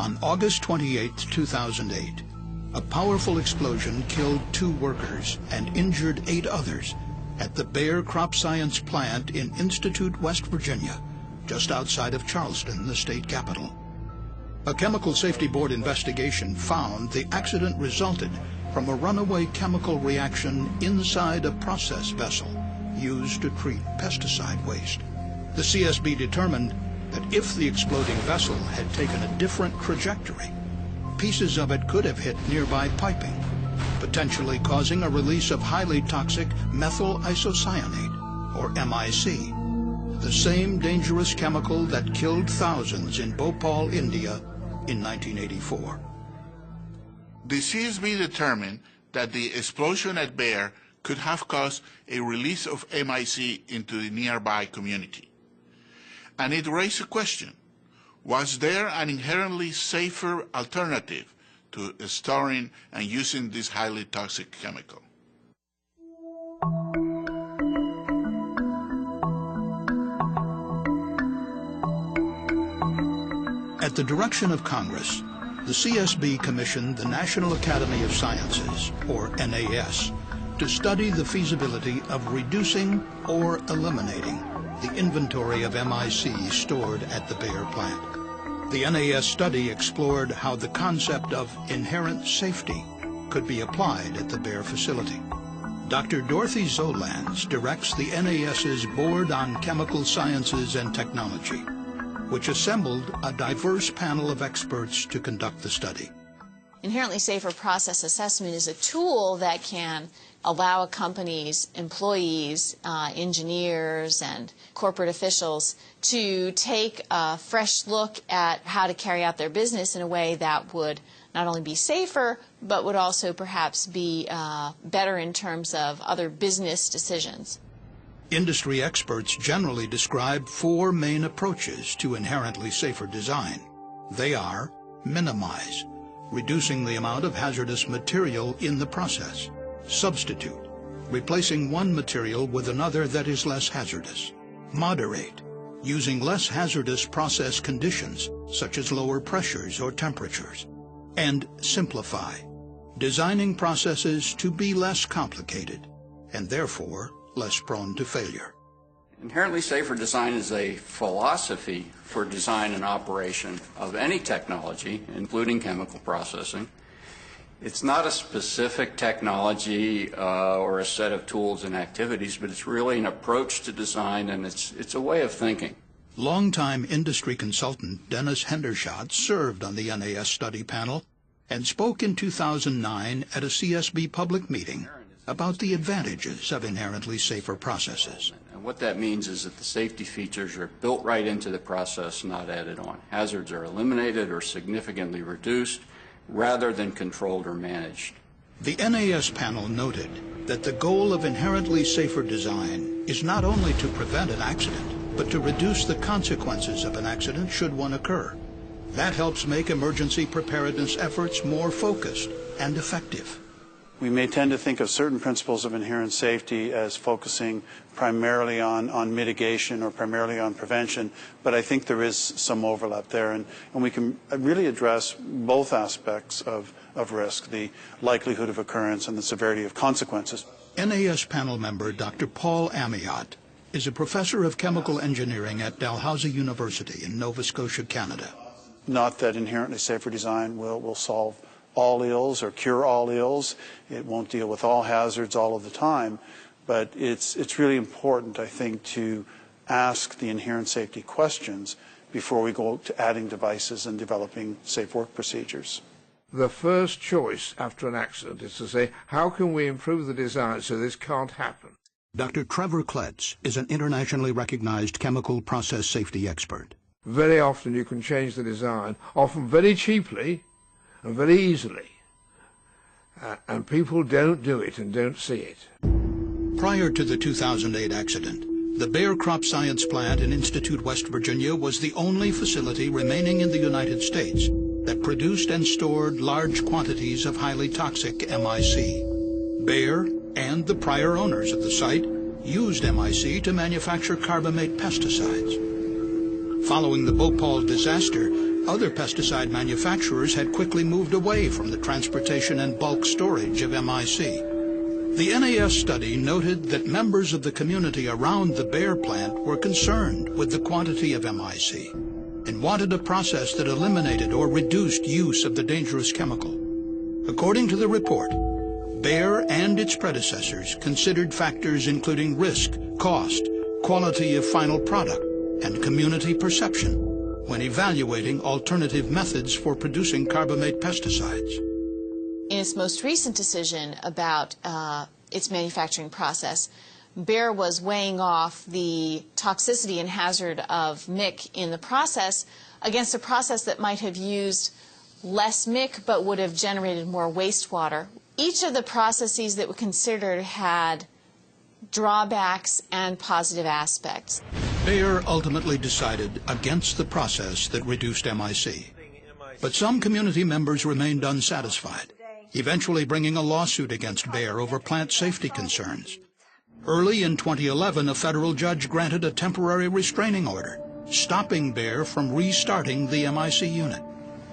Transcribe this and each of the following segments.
On August 28, 2008, a powerful explosion killed 2 workers and injured 8 others at the Bayer Crop Science plant in Institute, West Virginia, just outside of Charleston, the state capital. A Chemical Safety Board investigation found the accident resulted from a runaway chemical reaction inside a process vessel used to treat pesticide waste. The CSB determined that if the exploding vessel had taken a different trajectory, pieces of it could have hit nearby piping, potentially causing a release of highly toxic methyl isocyanate, or MIC, the same dangerous chemical that killed thousands in Bhopal, India in 1984. The CSB determined that the explosion at Bayer could have caused a release of MIC into the nearby community. And it raised a question: was there an inherently safer alternative to storing and using this highly toxic chemical? At the direction of Congress, the CSB commissioned the National Academy of Sciences, or NAS, to study the feasibility of reducing or eliminating the inventory of MIC stored at the Bayer plant. The NAS study explored how the concept of inherent safety could be applied at the Bayer facility. Dr. Dorothy Zolans directs the NAS's Board on Chemical Sciences and Technology, which assembled a diverse panel of experts to conduct the study. Inherently safer process assessment is a tool that can allow a company's employees, engineers, and corporate officials to take a fresh look at how to carry out their business in a way that would not only be safer, but would also perhaps be better in terms of other business decisions. Industry experts generally describe 4 main approaches to inherently safer design. They are: minimize, reducing the amount of hazardous material in the process; substitute, replacing one material with another that is less hazardous; moderate, using less hazardous process conditions, such as lower pressures or temperatures; and simplify, designing processes to be less complicated and therefore less prone to failure. Inherently safer design is a philosophy for design and operation of any technology, including chemical processing. It's not a specific technology or a set of tools and activities, but it's really an approach to design, and it's a way of thinking. Longtime industry consultant Dennis Hendershot served on the NAS study panel and spoke in 2009 at a CSB public meeting about the advantages of inherently safer processes. And what that means is that the safety features are built right into the process, not added on. Hazards are eliminated or significantly reduced rather than controlled or managed. The NAS panel noted that the goal of inherently safer design is not only to prevent an accident, but to reduce the consequences of an accident should one occur. That helps make emergency preparedness efforts more focused and effective. We may tend to think of certain principles of inherent safety as focusing primarily on mitigation or primarily on prevention, but I think there is some overlap there, and we can really address both aspects of risk, the likelihood of occurrence and the severity of consequences. NAS panel member Dr. Paul Amiot is a professor of chemical engineering at Dalhousie University in Nova Scotia, Canada. Not that inherently safer design will solve all ills or cure all ills. It won't deal with all hazards all of the time, but it's really important, I think, to ask the inherent safety questions before we go to adding devices and developing safe work procedures. The first choice after an accident is to say, how can we improve the design so this can't happen? Dr. Trevor Kletz is an internationally recognized chemical process safety expert. Very often you can change the design, often very cheaply and very easily, and people don't do it and don't see it. Prior to the 2008 accident, the Bayer Crop Science plant in Institute, West Virginia was the only facility remaining in the United States that produced and stored large quantities of highly toxic MIC. Bayer and the prior owners of the site used MIC to manufacture carbamate pesticides. Following the Bhopal disaster, other pesticide manufacturers had quickly moved away from the transportation and bulk storage of MIC. The NAS study noted that members of the community around the Bayer plant were concerned with the quantity of MIC and wanted a process that eliminated or reduced use of the dangerous chemical. According to the report, Bayer and its predecessors considered factors including risk, cost, quality of final product, and community perception when evaluating alternative methods for producing carbamate pesticides. In its most recent decision about its manufacturing process, Bayer was weighing off the toxicity and hazard of MIC in the process against a process that might have used less MIC but would have generated more wastewater. Each of the processes that were considered had drawbacks and positive aspects. Bayer ultimately decided against the process that reduced MIC. But some community members remained unsatisfied, eventually bringing a lawsuit against Bayer over plant safety concerns. Early in 2011, a federal judge granted a temporary restraining order, stopping Bayer from restarting the MIC unit.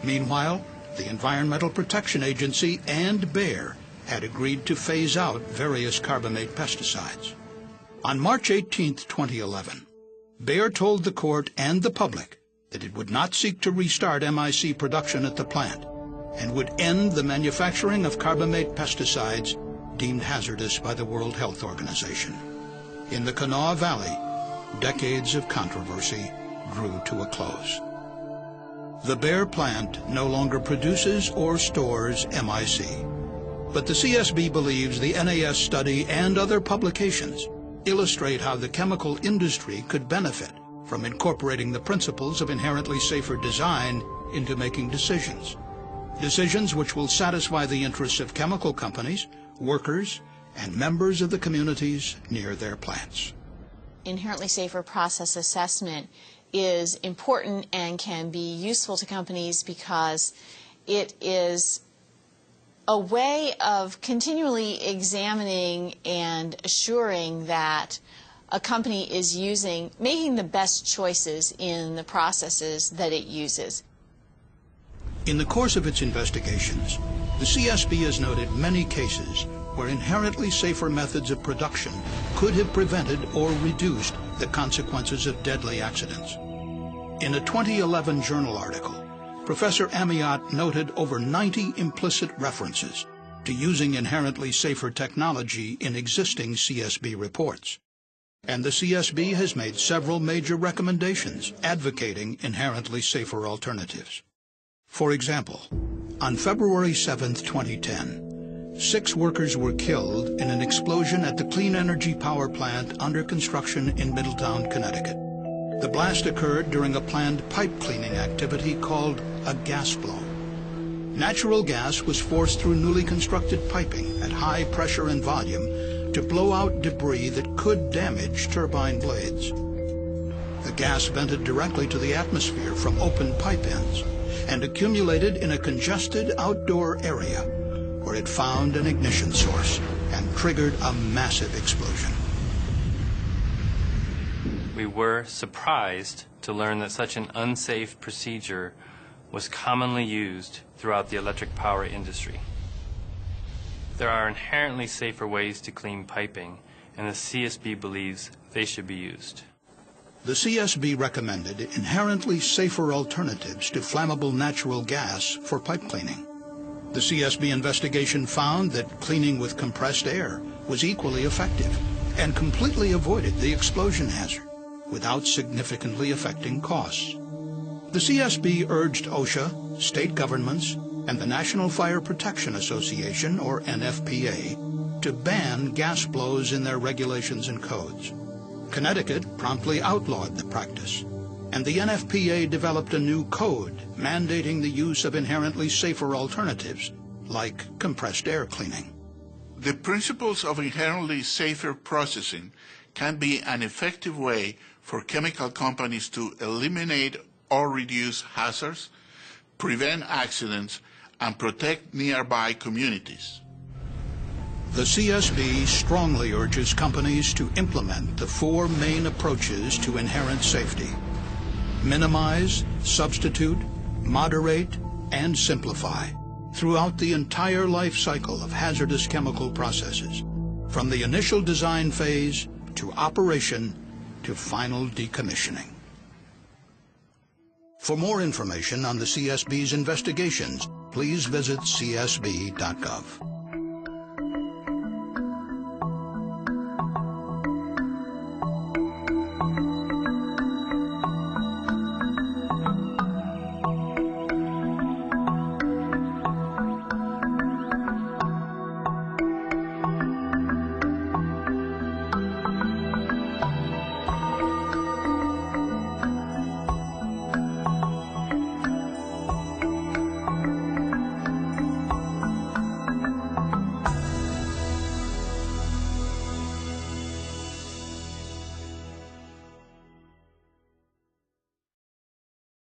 Meanwhile, the Environmental Protection Agency and Bayer had agreed to phase out various carbamate pesticides. On March 18, 2011, Bayer told the court and the public that it would not seek to restart MIC production at the plant and would end the manufacturing of carbamate pesticides deemed hazardous by the World Health Organization. In the Kanawha Valley, decades of controversy drew to a close. The Bayer plant no longer produces or stores MIC, but the CSB believes the NAS study and other publications illustrate how the chemical industry could benefit from incorporating the principles of inherently safer design into making decisions. Decisions which will satisfy the interests of chemical companies, workers, and members of the communities near their plants. Inherently safer process assessment is important and can be useful to companies because it is a way of continually examining and assuring that a company is making the best choices in the processes that it uses. In the course of its investigations, the CSB has noted many cases where inherently safer methods of production could have prevented or reduced the consequences of deadly accidents. In a 2011 journal article, Professor Amiot noted over 90 implicit references to using inherently safer technology in existing CSB reports. And the CSB has made several major recommendations advocating inherently safer alternatives. For example, on February 7, 2010, 6 workers were killed in an explosion at the Clean Energy Power Plant under construction in Middletown, Connecticut. The blast occurred during a planned pipe cleaning activity called a gas blow. Natural gas was forced through newly constructed piping at high pressure and volume to blow out debris that could damage turbine blades. The gas vented directly to the atmosphere from open pipe ends and accumulated in a congested outdoor area where it found an ignition source and triggered a massive explosion. We were surprised to learn that such an unsafe procedure was commonly used throughout the electric power industry. There are inherently safer ways to clean piping, and the CSB believes they should be used. The CSB recommended inherently safer alternatives to flammable natural gas for pipe cleaning. The CSB investigation found that cleaning with compressed air was equally effective and completely avoided the explosion hazard without significantly affecting costs. The CSB urged OSHA, state governments, and the National Fire Protection Association, or NFPA, to ban gas blows in their regulations and codes. Connecticut promptly outlawed the practice, and the NFPA developed a new code mandating the use of inherently safer alternatives, like compressed air cleaning. The principles of inherently safer processing can be an effective way for chemical companies to eliminate or reduce hazards, prevent accidents, and protect nearby communities. The CSB strongly urges companies to implement the 4 main approaches to inherent safety: minimize, substitute, moderate, and simplify throughout the entire life cycle of hazardous chemical processes, from the initial design phase to operation to final decommissioning. For more information on the CSB's investigations, please visit csb.gov.